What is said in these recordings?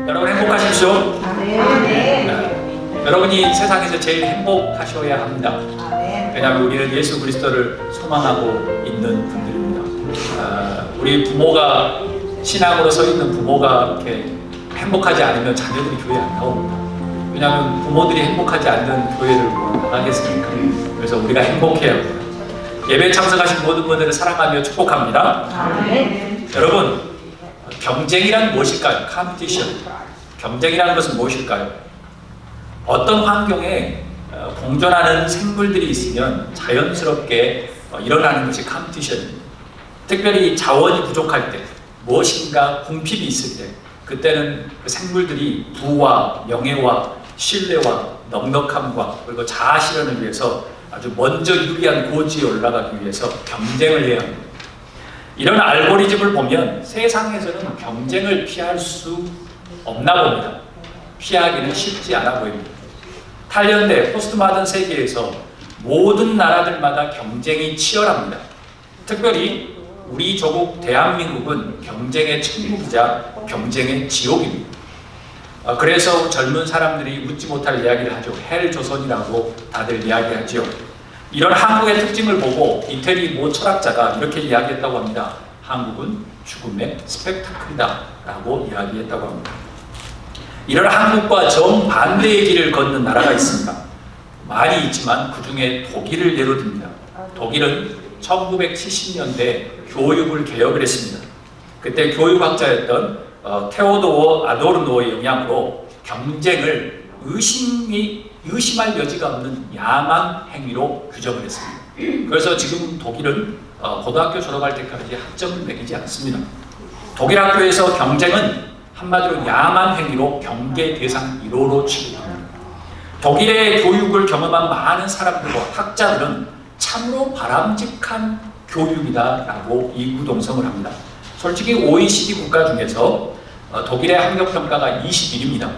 여러분 행복하십시오. 네. 여러분이 세상에서 제일 행복하셔야 합니다. 왜냐하면 우리는 예수 그리스도를 소망하고 있는 분들입니다. 우리 부모가 신앙으로 서 있는 부모가 이렇게 행복하지 않으면 자녀들이 교회 안 나옵니다. 왜냐하면 부모들이 행복하지 않는 교회를 뭐 나가겠습니까? 그래서 우리가 행복해야 합니다. 예배 참석하신 모든 분들을 사랑하며 축복합니다. 여러분, 경쟁이란 무엇일까요? 컴피티션. 경쟁이라는 것은 무엇일까요? 어떤 환경에 공존하는 생물들이 있으면 자연스럽게 일어나는 것이 컴피티션입니다. 특별히 자원이 부족할 때, 무엇인가 궁핍이 있을 때, 그때는 그 생물들이 부와 명예와 신뢰와 넉넉함과 그리고 자아 실현을 위해서 아주 먼저 유리한 고지에 올라가기 위해서 경쟁을 해야 합니다. 이런 알고리즘을 보면 세상에서는 경쟁을 피할 수 없나 봅니다. 피하기는 쉽지 않아 보입니다. 8년대 포스트마든 세계에서 모든 나라들마다 경쟁이 치열합니다. 특별히 우리 조국 대한민국은 경쟁의 천국이자 경쟁의 지옥입니다. 그래서 젊은 사람들이 웃지 못할 이야기를 하죠. 헬조선이라고 다들 이야기하죠. 이런 한국의 특징을 보고 이태리 모 철학자가 이렇게 이야기했다고 합니다. 한국은 죽음의 스펙타클이다 라고 이야기했다고 합니다. 이런 한국과 정반대의 길을 걷는 나라가 있습니다. 많이 있지만 그 중에 독일을 예로 듭니다. 독일은 1970년대 교육을 개혁을 했습니다. 그때 교육학자였던 테오도어 아도르노의 영향으로 경쟁을 의심할 여지가 없는 야만 행위로 규정을 했습니다. 그래서 지금 독일은 고등학교 졸업할 때까지 학점을 매기지 않습니다. 독일 학교에서 경쟁은 한마디로 야만 행위로 경계 대상 1호로 취급합니다. 독일의 교육을 경험한 많은 사람들과 학자들은 참으로 바람직한 교육이다라고 이구동성을 합니다. 솔직히 OECD 국가 중에서 독일의 학력평가가 21입니다.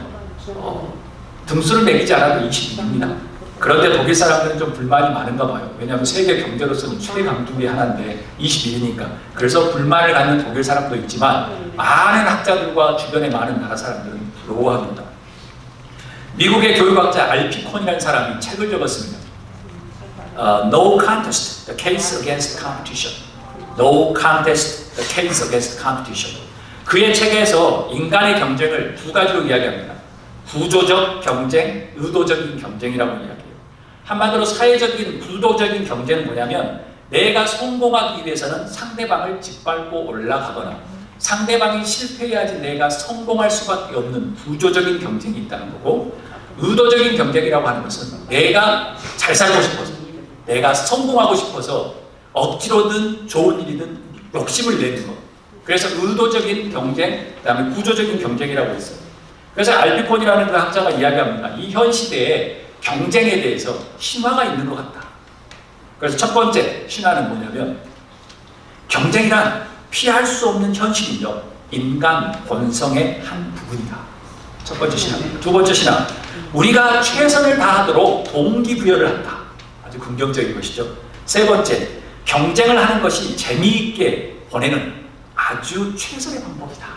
등수를 매기지 않아도 21입니다. 그런데 독일 사람들은 좀 불만이 많은가 봐요. 왜냐하면 세계 경제로서는 최강국의 하나인데 21이니까. 그래서 불만을 갖는 독일 사람도 있지만 많은 학자들과 주변의 많은 나라 사람들은 부러워합니다. 미국의 교육학자 알피콘이라는 사람이 책을 적었습니다. No contest, the case against competition. No contest, the case against competition. 그의 책에서 인간의 경쟁을 두 가지로 이야기합니다. 구조적 경쟁, 의도적인 경쟁이라고 이야기해요. 한마디로 사회적인 구도적인 경쟁은 뭐냐면 내가 성공하기 위해서는 상대방을 짓밟고 올라가거나 상대방이 실패해야지 내가 성공할 수밖에 없는 구조적인 경쟁이 있다는 거고, 의도적인 경쟁이라고 하는 것은 내가 잘 살고 싶어서, 내가 성공하고 싶어서 억지로든 좋은 일이든 욕심을 내는 것. 그래서 의도적인 경쟁, 그 다음에 구조적인 경쟁이라고 했어요. 그래서 알피콘이라는 그 학자가 이야기합니다. 이 현 시대에 경쟁에 대해서 신화가 있는 것 같다. 그래서 첫 번째 신화는 뭐냐면 경쟁이란 피할 수 없는 현실이며 인간 본성의 한 부분이다. 첫 번째 신화. 두 번째 신화, 우리가 최선을 다하도록 동기부여를 한다. 아주 긍정적인 것이죠. 세 번째, 경쟁을 하는 것이 재미있게 보내는 아주 최선의 방법이다.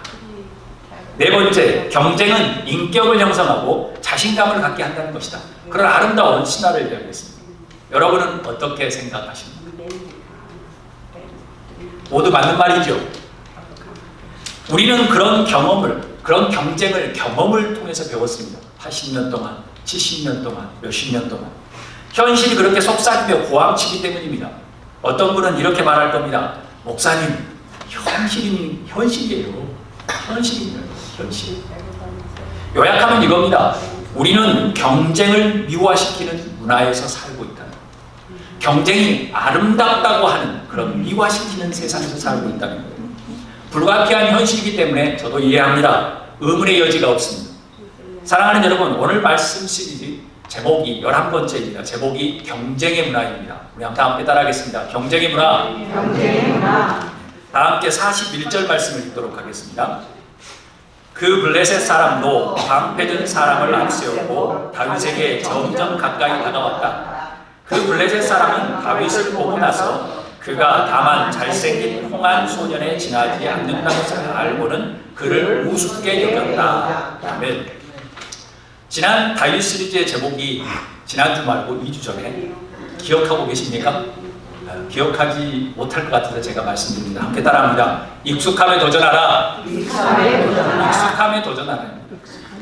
네 번째, 경쟁은 인격을 형성하고 자신감을 갖게 한다는 것이다. 그런 아름다운 신화를 이야기했습니다. 여러분은 어떻게 생각하십니까? 모두 맞는 말이죠. 우리는 그런 경쟁을 경험을 통해서 배웠습니다. 80년 동안, 70년 동안, 몇십 년 동안. 현실이 그렇게 속삭이며 고함치기 때문입니다. 어떤 분은 이렇게 말할 겁니다. 목사님, 현실이에요. 현실. 요약하면 이겁니다. 우리는 경쟁을 미화시키는 문화에서 살고 있다. 경쟁이 아름답다고 하는 그런 미화시키는 세상에서 살고 있다는 거예요. 불가피한 현실이기 때문에 저도 이해합니다. 의문의 여지가 없습니다. 사랑하는 여러분, 오늘 말씀 시리즈 제목이 11번째입니다. 제목이 경쟁의 문화입니다. 우리 다 함께 따라하겠습니다. 경쟁의 문화. 다 함께 41절 말씀을 읽도록 하겠습니다. 그 블레셋 사람도 방패든 사람을 앞세웠고 다윗에게 점점 가까이 다가왔다. 그 블레셋 사람은 다윗을 보고 나서 그가 다만 잘생긴 홍한 소년에 지나지 않는다는 것을 알고는 그를 우습게 여겼다. 아멘. 지난 다윗 시리즈의 제목이 지난주 말고 2주 전에 기억하고 계십니까? 기억하지 못할 것 같아서 제가 말씀드립니다. 함께 따라합니다. 익숙함에 도전하라. 익숙함에 도전하라.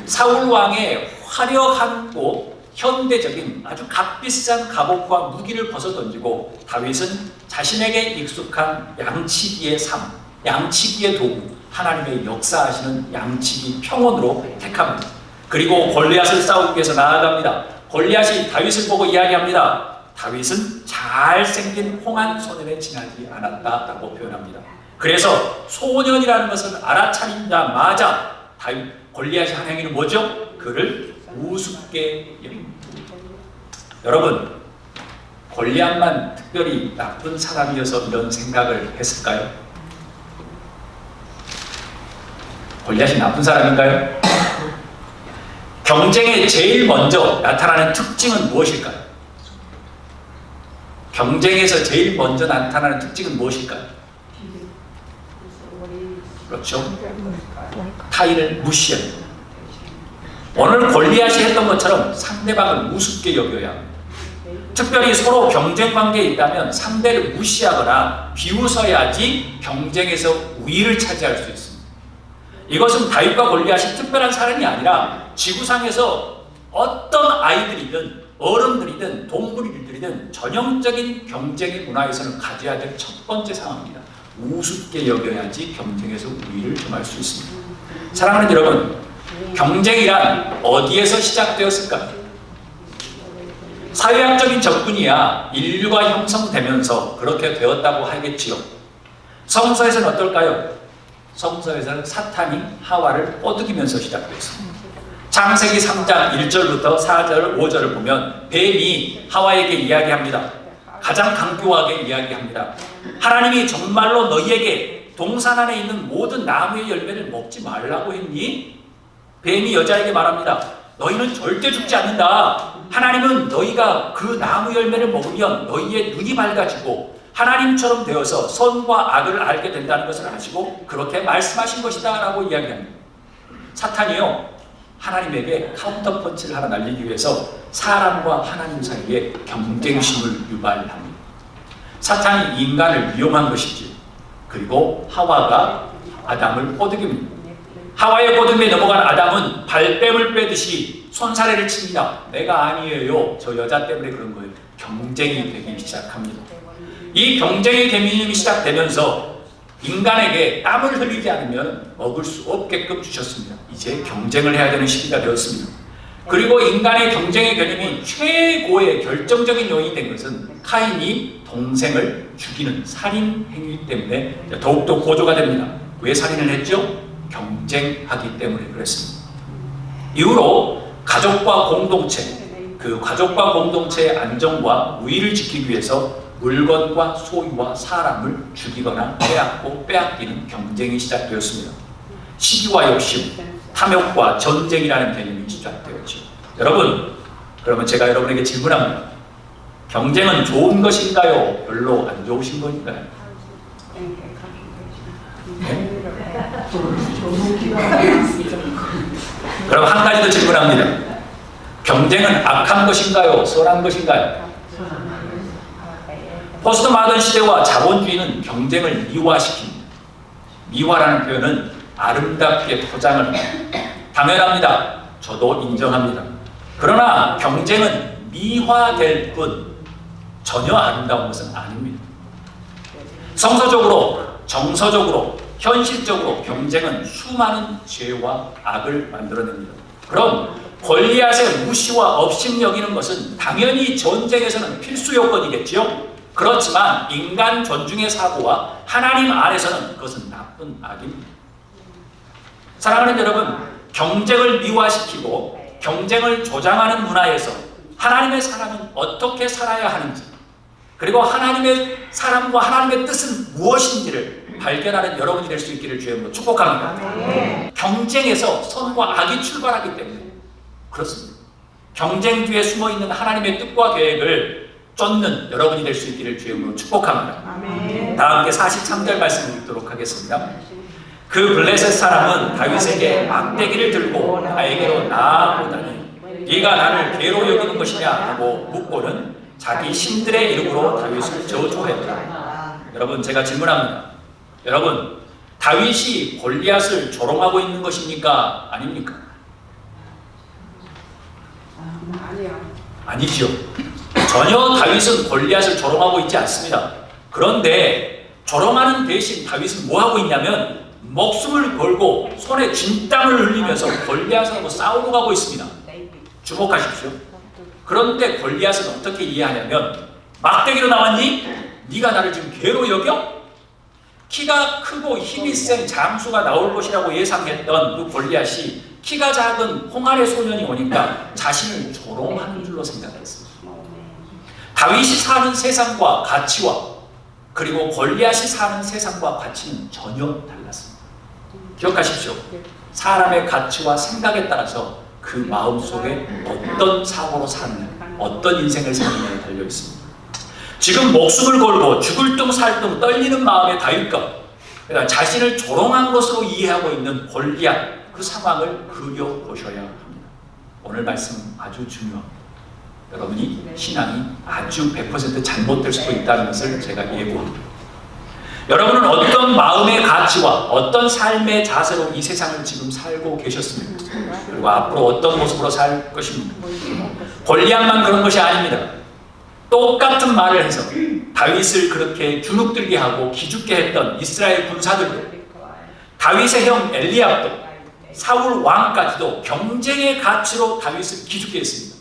사울 왕의 화려하고 현대적인 아주 값비싼 갑옷과 무기를 벗어던지고 다윗은 자신에게 익숙한 양치기의 삶, 양치기의 도구, 하나님의 역사하시는 양치기 평원으로 택합니다. 그리고 골리앗을 싸우기 위해서 나아갑니다. 골리앗이 다윗을 보고 이야기합니다. 다윗은 잘생긴 홍한 소년에 지나지 않았다라고 표현합니다. 그래서 소년이라는 것을 알아차리자마자 골리앗이 한 행위는 뭐죠? 그를 우습게 여깁니다. 여러분, 골리앗만 특별히 나쁜 사람이어서 이런 생각을 했을까요? 골리앗이 나쁜 사람인가요? 경쟁에 제일 먼저 나타나는 특징은 무엇일까요? 경쟁에서 제일 먼저 나타나는 특징은 무엇일까요? 그렇죠. 타인을 무시합니다. 오늘 골리앗이 했던 것처럼 상대방을 우습게 여겨야 합니다. 특별히 서로 경쟁 관계에 있다면 상대를 무시하거나 비웃어야지 경쟁에서 우위를 차지할 수 있습니다. 이것은 다윗과 골리앗이 특별한 사람이 아니라 지구상에서 어떤 아이들이든 어른들이든 동물들이든 전형적인 경쟁의 문화에서는 가져야 될 첫 번째 상황입니다. 우습게 여겨야지 경쟁에서 우위를 점할 수 있습니다. 사랑하는 여러분, 경쟁이란 어디에서 시작되었을까요? 사회학적인 접근이야 인류가 형성되면서 그렇게 되었다고 하겠지요. 성서에서는 어떨까요? 성서에서는 사탄이 하와를 꼬드기면서 시작되었습니다. 창세기 3장 1절부터 4절, 5절을 보면 뱀이 하와에게 이야기합니다. 가장 강교하게 이야기합니다. 하나님이 정말로 너희에게 동산 안에 있는 모든 나무의 열매를 먹지 말라고 했니? 뱀이 여자에게 말합니다. 너희는 절대 죽지 않는다. 하나님은 너희가 그 나무 열매를 먹으면 너희의 눈이 밝아지고 하나님처럼 되어서 선과 악을 알게 된다는 것을 아시고 그렇게 말씀하신 것이다 라고 이야기합니다. 사탄이요, 하나님에게 카운터 펀치를 하나 날리기 위해서 사람과 하나님 사이에 경쟁심을 유발합니다. 사탄이 인간을 이용한 것이지. 그리고 하와가 아담을 꼬드깁니다. 하와의 꼬드김에 넘어간 아담은 발뺌을 빼듯이 손사래를 칩니다. 내가 아니에요. 저 여자 때문에 그런 거예요. 경쟁이 되기 시작합니다. 이 경쟁의 개념이 시작되면서 인간에게 땀을 흘리지 않으면 먹을 수 없게끔 주셨습니다. 이제 경쟁을 해야 되는 시기가 되었습니다. 그리고 인간의 경쟁의 개념이 최고의 결정적인 요인이 된 것은 카인이 동생을 죽이는 살인 행위 때문에 더욱더 고조가 됩니다. 왜 살인을 했죠? 경쟁하기 때문에 그랬습니다. 이후로 가족과 공동체, 그 가족과 공동체의 안정과 우위를 지키기 위해서 물건과 소유와 사람을 죽이거나 빼앗고 빼앗기는 경쟁이 시작되었습니다. 시기와 욕심, 탐욕과 전쟁이라는 개념이 시작되었죠. 여러분, 그러면 제가 여러분에게 질문합니다. 경쟁은 좋은 것인가요? 별로 안 좋으신 건가요? 네? 그럼 한 가지 더 질문합니다. 경쟁은 악한 것인가요? 선한 것인가요? 포스트 마던 시대와 자본주의는 경쟁을 미화시킵니다. 미화라는 표현은 아름답게 포장을 합니다. 당연합니다. 저도 인정합니다. 그러나 경쟁은 미화될 뿐 전혀 아름다운 것은 아닙니다. 성서적으로, 정서적으로, 현실적으로 경쟁은 수많은 죄와 악을 만들어냅니다. 그럼 골리앗의 무시와 업신여기는 것은 당연히 전쟁에서는 필수 요건이겠지요? 그렇지만 인간 존중의 사고와 하나님 안에서는 그것은 나쁜 악입니다. 사랑하는 여러분, 경쟁을 미화시키고 경쟁을 조장하는 문화에서 하나님의 사람은 어떻게 살아야 하는지, 그리고 하나님의 사람과 하나님의 뜻은 무엇인지를 발견하는 여러분이 될 수 있기를 주의 이름으로 축복합니다. 경쟁에서 선과 악이 출발하기 때문에 그렇습니다. 경쟁 뒤에 숨어있는 하나님의 뜻과 계획을 쫓는 여러분이 될 수 있기를 주의 이름으로 축복합니다. 아멘. 다 함께 43절 말씀을 읽도록 하겠습니다. 그 블레셋 사람은 다윗에게 막대기를 들고 나에게로 나아오다니 네가 나를 괴로 여기는 것이냐 하고 묻고는 자기 신들의 이름으로 다윗을 저주하였다. 여러분, 제가 질문합니다. 여러분, 다윗이 골리앗을 조롱하고 있는 것입니까? 아닙니까? 아니죠. 전혀 다윗은 골리앗을 조롱하고 있지 않습니다. 그런데 조롱하는 대신 다윗은 뭐 하고 있냐면 목숨을 걸고 손에 진땀을 흘리면서 골리앗하고 싸우러 가고 있습니다. 주목하십시오. 그런데 골리앗은 어떻게 이해하냐면 막대기로 나왔니? 네가 나를 지금 괴로 여겨? 키가 크고 힘이 센 장수가 나올 것이라고 예상했던 그 골리앗이 키가 작은 홍아래 소년이 오니까 자신을 조롱하는 줄로 생각했어요. 다윗이 사는 세상과 가치와 그리고 골리앗이 사는 세상과 가치는 전혀 달랐습니다. 기억하십시오. 사람의 가치와 생각에 따라서 그 마음속에 어떤 사고로 사느냐, 어떤 인생을 사느냐에 달려 있습니다. 지금 목숨을 걸고 죽을 둥 살 둥 떨리는 마음의 다윗과 그러니까 자신을 조롱한 것으로 이해하고 있는 골리앗, 그 상황을 그려보셔야 합니다. 오늘 말씀 아주 중요합니다. 여러분이 신앙이 아주 100% 잘못될 수도 있다는 것을 제가 예고합니다. 여러분은 어떤 마음의 가치와 어떤 삶의 자세로 이 세상을 지금 살고 계셨습니까? 그리고 앞으로 어떤 모습으로 살 것입니까? 골리앗만 그런 것이 아닙니다. 똑같은 말을 해서 다윗을 그렇게 주눅들게 하고 기죽게 했던 이스라엘 군사들도, 다윗의 형 엘리압도, 사울 왕까지도 경쟁의 가치로 다윗을 기죽게 했습니다.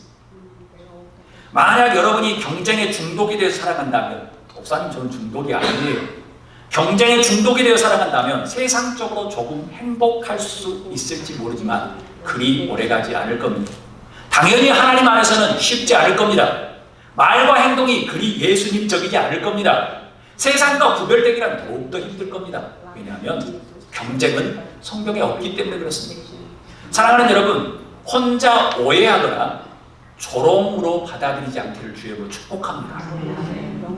만약 여러분이 경쟁에 중독이 되어 살아간다면, 목사님 저는 중독이 아니에요. 경쟁에 중독이 되어 살아간다면 세상적으로 조금 행복할 수 있을지 모르지만 그리 오래가지 않을 겁니다. 당연히 하나님 안에서는 쉽지 않을 겁니다. 말과 행동이 그리 예수님적이지 않을 겁니다. 세상과 구별되기란 더욱더 힘들 겁니다. 왜냐하면 경쟁은 성경에 없기 때문에 그렇습니다. 사랑하는 여러분, 혼자 오해하거나 조롱으로 받아들이지 않기를 주의로 축복합니다.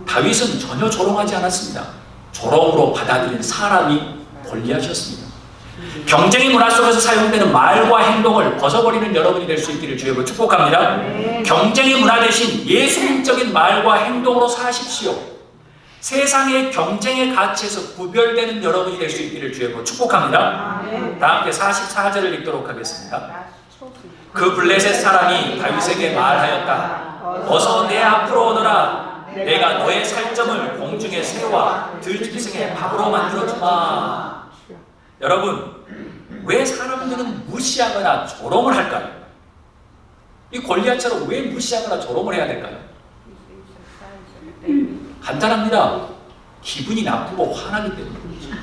다윗은 전혀 조롱하지 않았습니다. 조롱으로 받아들인 사람이 골리앗이었습니다. 경쟁의 문화 속에서 사용되는 말과 행동을 벗어버리는 여러분이 될 수 있기를 주의로 축복합니다. 경쟁의 문화 대신 예수님적인 말과 행동으로 사십시오. 세상의 경쟁의 가치에서 구별되는 여러분이 될 수 있기를 주의로 축복합니다. 다 함께 44절을 읽도록 하겠습니다. 그 블레셋 사람이 다윗에게 말하였다. 어서 내 앞으로 오너라. 내가 너의 살점을 공중에 새와 들짐승의 밥으로 만들어주마. 여러분, 왜 사람들은 무시하거나 조롱을 할까요? 이 골리앗처럼 왜 무시하거나 조롱을 해야 될까요? 간단합니다. 기분이 나쁘고 화나기 때문입니다.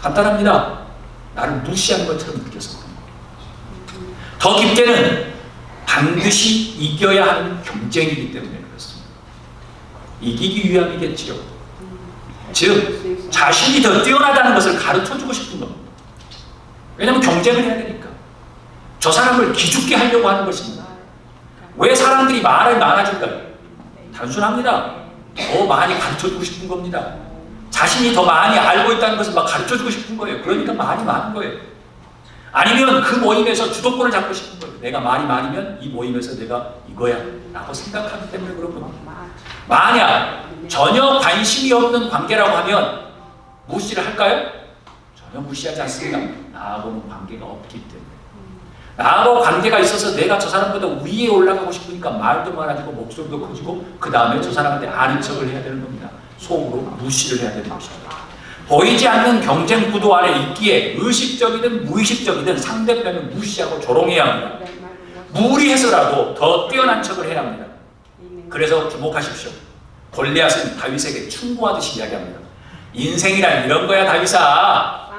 간단합니다. 나를 무시한 것처럼 느껴서. 더 깊게는 반드시 이겨야 하는 경쟁이기 때문에 그렇습니다. 이기기 위함이겠지요. 즉, 자신이 더 뛰어나다는 것을 가르쳐주고 싶은 겁니다. 왜냐하면 경쟁을 해야 되니까. 저 사람을 기죽게 하려고 하는 것입니다. 왜 사람들이 말을 많아질까요? 단순합니다. 더 많이 가르쳐주고 싶은 겁니다. 자신이 더 많이 알고 있다는 것을 막 가르쳐주고 싶은 거예요. 그러니까 말이 많은 거예요. 아니면 그 모임에서 주도권을 잡고 싶은 거예요. 내가 말이 많으면 이 모임에서 내가 이거야 라고 생각하기 때문에 그런 겁니다. 만약 전혀 관심이 없는 관계라고 하면 무시를 할까요? 전혀 무시하지 않습니다. 나하고는 관계가 없기 때문에. 나하고 관계가 있어서 내가 저 사람보다 위에 올라가고 싶으니까 말도 많아지고 목소리도 커지고 그 다음에 저 사람한테 아는 척을 해야 되는 겁니다. 속으로 무시를 해야 되는 것입니다. 보이지 않는 경쟁 구도 안에 있기에 의식적이든 무의식적이든 상대편을 무시하고 조롱해야 합니다. 무리해서라도 더 뛰어난 척을 해야 합니다. 그래서 주목하십시오. 골리앗은 다윗에게 충고하듯이 이야기합니다. 인생이란 이런 거야, 다윗아.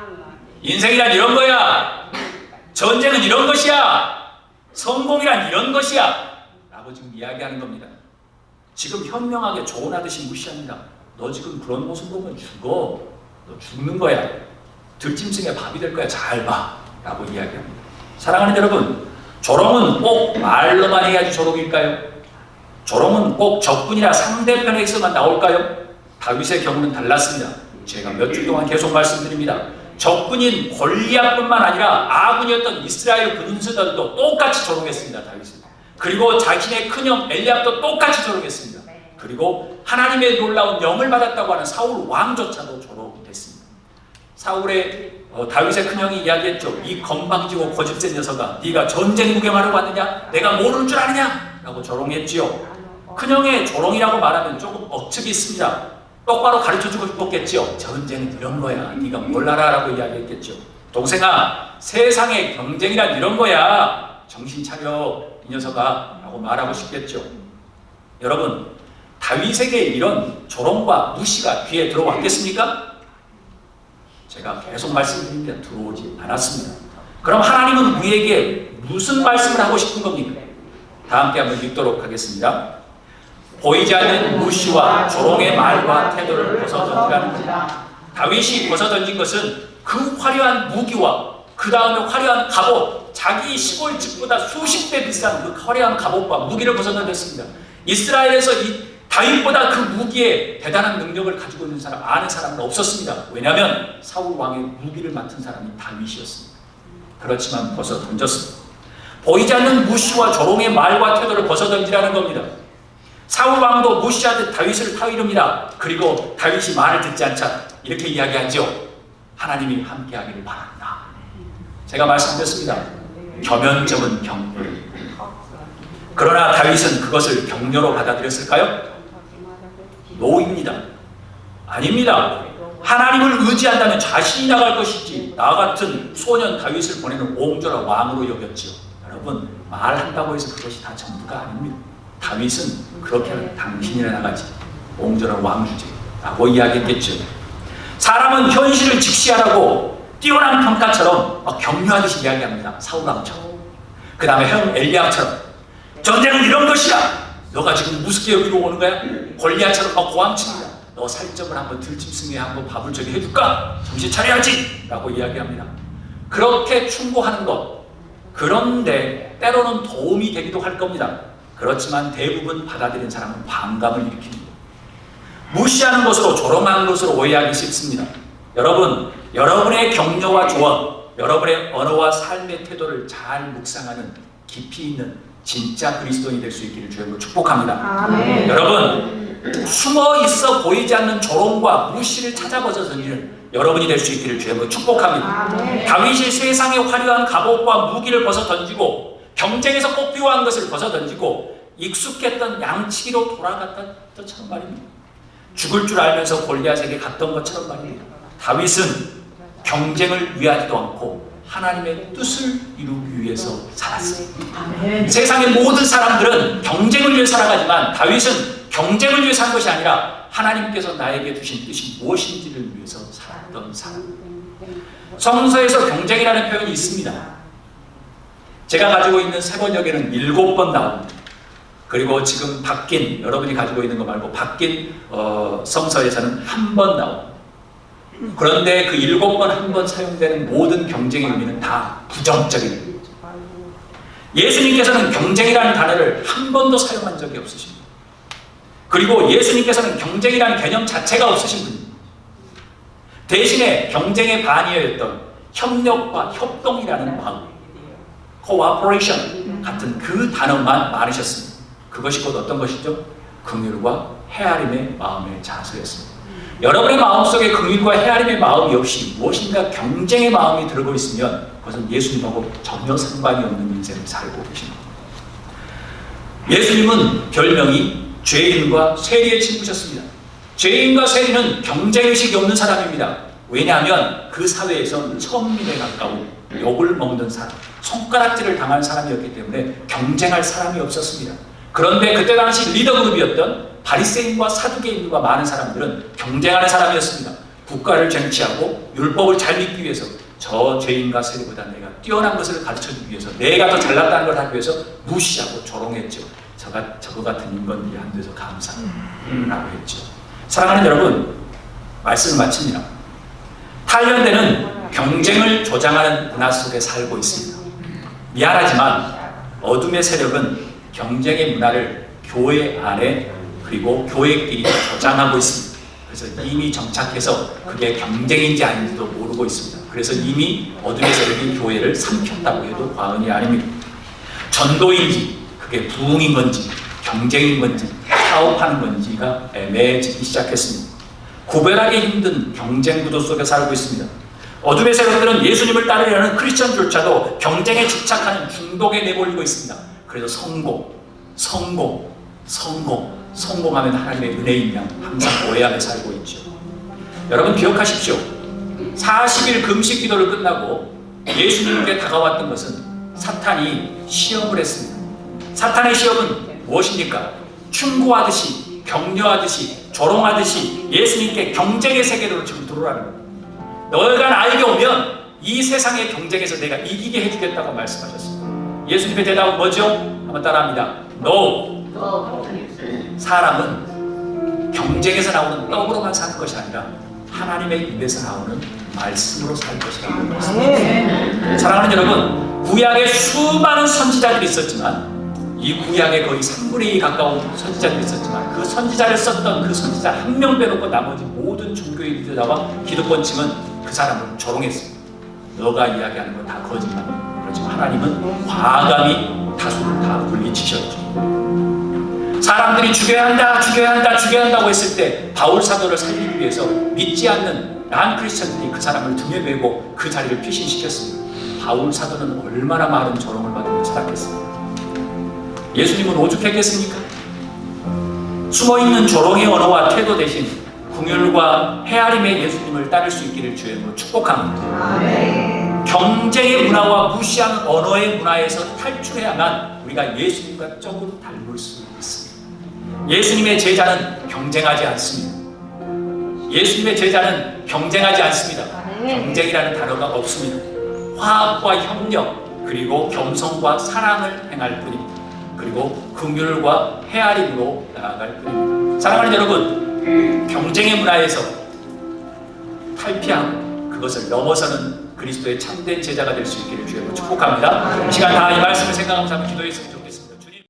인생이란 이런 거야. 전쟁은 이런 것이야. 성공이란 이런 것이야. 라고 지금 이야기하는 겁니다. 지금 현명하게 조언하듯이 무시합니다. 너 지금 그런 모습 보면 죽어. 너 죽는 거야. 들짐승의 밥이 될 거야. 잘 봐. 라고 이야기합니다. 사랑하는 여러분, 조롱은 꼭 말로만 해야지 조롱일까요? 조롱은 꼭 적군이나 상대편에서만 나올까요? 다윗의 경우는 달랐습니다. 제가 몇 주 동안 계속 말씀드립니다. 적군인 골리앗뿐만 아니라 아군이었던 이스라엘 군인들도 똑같이 조롱했습니다. 다윗은. 그리고 자신의 큰형 엘리압도 똑같이 조롱했습니다. 그리고 하나님의 놀라운 영을 받았다고 하는 사울 왕조차도 조롱했습니다. 다윗의 큰형이 이야기했죠. 이 건방지고 고집센 녀석아, 네가 전쟁 구경하러 왔느냐? 내가 모르는 줄 아느냐? 라고 조롱했지요. 큰형의 조롱이라고 말하면 조금 억측이 있습니다. 똑바로 가르쳐주고 싶었겠지요. 전쟁은 이런 거야. 네가 몰라라 라고 이야기했겠죠. 동생아, 세상의 경쟁이란 이런 거야. 정신 차려 이 녀석아 라고 말하고 싶겠죠. 여러분, 다윗에게 이런 조롱과 무시가 귀에 들어왔겠습니까? 제가 계속 말씀드립니다. 들어오지 않았습니다. 그럼 하나님은 우리에게 무슨 말씀을 하고 싶은 겁니까? 다 함께 한번 읽도록 하겠습니다. 보이지 않는 무시와 조롱의 말과 태도를 벗어던지라는 겁니다. 다윗이 벗어던진 것은 그 화려한 무기와 그 다음에 화려한 갑옷, 자기 시골 집보다 수십 배 비싼 그 화려한 갑옷과 무기를 벗어던졌습니다. 이스라엘에서 이 다윗보다 그 무기에 대단한 능력을 가지고 있는 사람, 아는 사람은 없었습니다. 왜냐하면 사울 왕의 무기를 맡은 사람이 다윗이었습니다. 그렇지만 벗어던졌습니다. 보이지 않는 무시와 조롱의 말과 태도를 벗어던지라는 겁니다. 사울 왕도 무시하듯 다윗을 타이릅니다. 그리고 다윗이 말을 듣지 않자 이렇게 이야기하죠. 하나님이 함께하기를 바란다. 제가 말씀드렸습니다. 겸연쩍은 격려. 그러나 다윗은 그것을 격려로 받아들였을까요? 노입니다. 아닙니다. 하나님을 의지한다면 자신이 나갈 것이지 나 같은 소년 다윗을 보내는 옹졸한 왕으로 여겼지요. 여러분, 말한다고 해서 그것이 다 전부가 아닙니다. 다윗은 그렇게 하면 당신이나 나가지 옹졸한 왕주제 라고 이야기했겠죠. 사람은 현실을 직시하라고 뛰어난 평가처럼 막 격려하듯이 이야기합니다. 사울왕처럼. 그 다음에 형 엘리압처럼 전쟁은 이런 것이야. 너가 지금 무섭게 여기로 오는 거야? 골리앗처럼 막 고함칩니다. 너 살점을 한번 들짐승에 한번 밥을 저기 해줄까? 정신 차려야지! 라고 이야기합니다. 그렇게 충고하는 것, 그런데 때로는 도움이 되기도 할 겁니다. 그렇지만 대부분 받아들인 사람은 반감을 일으킵니다. 무시하는 것으로 조롱하는 것으로 오해하기 쉽습니다. 여러분, 여러분의 격려와 조언, 여러분의 언어와 삶의 태도를 잘 묵상하는 깊이 있는 진짜 그리스도인이 될 수 있기를 주님으로 축복합니다. 아멘. 여러분, 숨어 있어 보이지 않는 조롱과 무시를 찾아버서 던지는 여러분이 될 수 있기를 주님으로 축복합니다. 아멘. 다윗이 세상의 화려한 갑옷과 무기를 벗어 던지고 경쟁에서 꼭 필요한 것을 벗어 던지고 익숙했던 양치기로 돌아갔다처럼 말입니다. 죽을 줄 알면서 골리앗에게 갔던 것처럼 말입니다. 다윗은 경쟁을 위하지도 않고 하나님의 뜻을 이루기 위해서 살았습니다. 아멘. 세상의 모든 사람들은 경쟁을 위해 살아가지만 다윗은 경쟁을 위해 산 것이 아니라 하나님께서 나에게 주신 뜻이 무엇인지를 위해서 살았던 사람. 성서에서 경쟁이라는 표현이 있습니다. 제가 가지고 있는 세 번역에는 7번 나옵니다. 그리고 지금 바뀐, 여러분이 가지고 있는 거 말고 바뀐 성서에서는 한 번 나옵니다. 그런데 그 7번 한 번 사용되는 모든 경쟁의 의미는 다 부정적입니다. 예수님께서는 경쟁이라는 단어를 한 번도 사용한 적이 없으십니다. 그리고 예수님께서는 경쟁이라는 개념 자체가 없으신 분입니다. 대신에 경쟁의 반이었던 협력과 협동이라는 마음, cooperation 같은 그 단어만 많으셨습니다. 그것이 곧 어떤 것이죠? 긍휼과 헤아림의 마음의 자세였습니다. 여러분의 마음속에 긍휼과 헤아림의 마음이 없이 무엇인가 경쟁의 마음이 들고 있으면 그것은 예수님하고 전혀 상관이 없는 인생을 살고 계십니다. 예수님은 별명이 죄인과 세리의 친구셨습니다. 죄인과 세리는 경쟁의식이 없는 사람입니다. 왜냐하면 그 사회에선 천민에 가까운 욕을 먹는 사람, 손가락질을 당한 사람이었기 때문에 경쟁할 사람이 없었습니다. 그런데 그때 당시 리더 그룹이었던 바리새인과 사두개인과 많은 사람들은 경쟁하는 사람이었습니다. 국가를 쟁취하고 율법을 잘 믿기 위해서 저 죄인과 세리보다 내가 뛰어난 것을 가르쳐주기 위해서 내가 더 잘났다는 걸 하기 위해서 무시하고 조롱했죠. 저거 같은 인건들이 안 돼서 감사라고 했죠. 사랑하는 여러분, 말씀을 마칩니다. 탈련대는 경쟁을 조장하는 문화 속에 살고 있습니다. 미안하지만 어둠의 세력은 경쟁의 문화를 교회 안에 그리고 교회끼리 조장하고 있습니다. 그래서 이미 정착해서 그게 경쟁인지 아닌지도 모르고 있습니다. 그래서 이미 어둠의 세력이 교회를 삼켰다고 해도 과언이 아닙니다. 전도인지 그게 부흥인 건지 경쟁인 건지 사업하는 건지가 애매해지기 시작했습니다. 구별하기 힘든 경쟁 구도 속에 살고 있습니다. 어둠의 세력들은 예수님을 따르려는 크리스천조차도 경쟁에 집착하는 중독에 내몰리고 있습니다. 그래서 성공하면 하나님의 은혜인 양 항상 오해하며 살고 있죠. 여러분 기억하십시오. 40일 금식 기도를 끝나고 예수님께 다가왔던 것은 사탄이 시험을 했습니다. 사탄의 시험은 무엇입니까? 충고하듯이 격려하듯이 조롱하듯이 예수님께 경쟁의 세계로 지금 들어오라는 겁니다. 너희가 나에게 오면 이 세상의 경쟁에서 내가 이기게 해주겠다고 말씀하셨습니다. 예수님의 대답은 뭐죠? 한번 따라합니다. No. 사람은 경쟁에서 나오는 떡으로만 사는 것이 아니라 하나님의 입에서 나오는 말씀으로 살 것이라고 말씀합니다. 사랑하는 여러분, 구약에 수많은 선지자들이 있었지만 이 구약에 거의 3분의 2 가까운 선지자들이 있었지만 그 선지자를 썼던 그 선지자 한 명 빼놓고 나머지 모든 종교의 리더자와 기득권층은 그 사람을 조롱했습니다. 너가 이야기하는 건 다 거짓말. 그렇지만 하나님은 과감히 다수를 다 물리치셨죠. 사람들이 죽여야 한다고 했을 때 바울 사도를 살리기 위해서 믿지 않는 난 크리스천들이 그 사람을 등에 메고 그 자리를 피신시켰습니다. 바울 사도는 얼마나 많은 조롱을 받으며 살았겠습니까? 예수님은 오죽했겠습니까? 숨어있는 조롱의 언어와 태도 대신 긍휼과 헤아림의 예수님을 따를 수 있기를 주의 이름으로 축복합니다. 경쟁의 문화와 무시하는 언어의 문화에서 탈출해야만 우리가 예수님과 조금 닮을 수 있습니다. 예수님의 제자는 경쟁하지 않습니다. 예수님의 제자는 경쟁하지 않습니다. 경쟁이라는 단어가 없습니다. 화합과 협력 그리고 겸손과 사랑을 행할 뿐입니다. 그리고 긍휼과 헤아림으로 나아갈 뿐입니다. 사랑하는 여러분, 경쟁의 문화에서 탈피하고 그것을 넘어서는 그리스도의 참된 제자가 될 수 있기를 주의 축복합니다. 이 시간 다 이 말씀을 생각하면서 한번 기도했습니다.